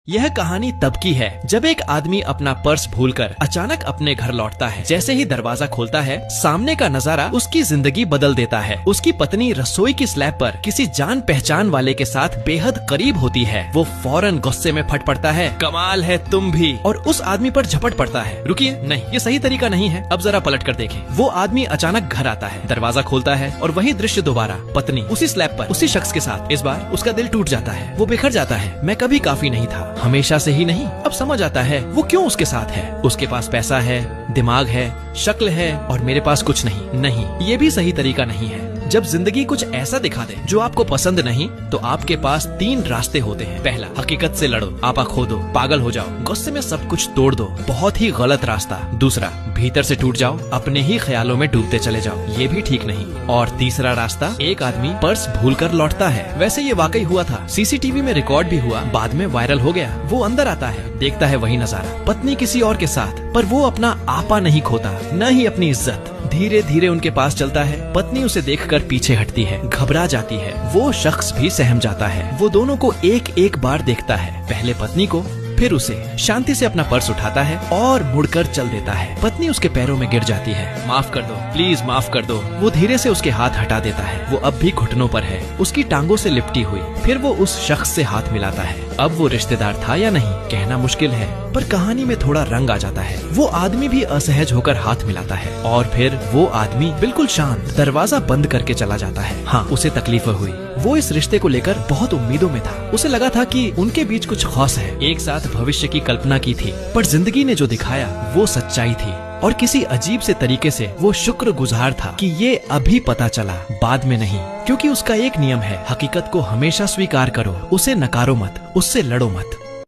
यह कहानी तब की है जब एक आदमी अपना पर्स भूलकर अचानक अपने घर लौटता है। जैसे ही दरवाजा खोलता है, सामने का नजारा उसकी जिंदगी बदल देता है। उसकी पत्नी रसोई की स्लैब पर किसी जान पहचान वाले के साथ बेहद करीब होती है। वो फौरन गुस्से में फट पड़ता है, कमाल है तुम भी, और उस आदमी पर झपट पड़ता है। रुकिए, नहीं, ये सही तरीका नहीं है, अब जरा पलट कर देखें। वो आदमी अचानक घर आता है, दरवाजा खोलता है और वही दृश्य दोबारा। पत्नी उसी स्लैब पर उसी शख्स के साथ। इस बार उसका दिल टूट जाता है, वो बिखर जाता है। मैं कभी काफी नहीं था, हमेशा से ही नहीं। अब समझ आता है वो क्यों उसके साथ है। उसके पास पैसा है, दिमाग है, शक्ल है, और मेरे पास कुछ नहीं। नहीं, ये भी सही तरीका नहीं है। जब जिंदगी कुछ ऐसा दिखा दे जो आपको पसंद नहीं, तो आपके पास 3 रास्ते होते हैं। पहला, हकीकत से लड़ो, आपा खो दो, पागल हो जाओ, गुस्से में सब कुछ तोड़ दो, बहुत ही गलत रास्ता। दूसरा, भीतर से टूट जाओ, अपने ही ख्यालों में डूबते चले जाओ, ये भी ठीक नहीं। और तीसरा रास्ता, एक आदमी पर्स भूलकर लौटता है। वैसे ये वाकई हुआ था, सीसीटीवी में रिकॉर्ड भी हुआ, बाद में वायरल हो गया। वो अंदर आता है, देखता है वही नजारा, पत्नी किसी और के साथ, पर वो अपना आपा नहीं खोता, न ही अपनी इज्जत। धीरे धीरे उनके पास चलता है। पत्नी उसे देखकर पीछे हटती है, घबरा जाती है। वो शख्स भी सहम जाता है। वो दोनों को एक एक बार देखता है, पहले पत्नी को, फिर उसे। शांति से अपना पर्स उठाता है और मुड़कर चल देता है। पत्नी उसके पैरों में गिर जाती है। माफ कर दो, प्लीज माफ कर दो। वो धीरे से उसके हाथ हटा देता है। वो अब भी घुटनों पर है, उसकी टांगों से लिपटी हुई। फिर वो उस शख्स से हाथ मिलाता है। अब वो रिश्तेदार था या नहीं, कहना मुश्किल है, पर कहानी में थोड़ा रंग आ जाता है। वो आदमी भी असहज होकर हाथ मिलाता है, और फिर वो आदमी बिल्कुल शांत दरवाजा बंद करके चला जाता है। हाँ, उसे तकलीफ हुई। वो इस रिश्ते को लेकर बहुत उम्मीदों में था। उसे लगा था कि उनके बीच कुछ खास है, एक साथ भविष्य की कल्पना की थी। पर जिंदगी ने जो दिखाया वो सच्चाई थी, और किसी अजीब से तरीके से वो शुक्रगुजार था कि ये अभी पता चला, बाद में नहीं। क्योंकि उसका एक नियम है, हकीकत को हमेशा स्वीकार करो, उसे नकारो मत, उससे लड़ो मत।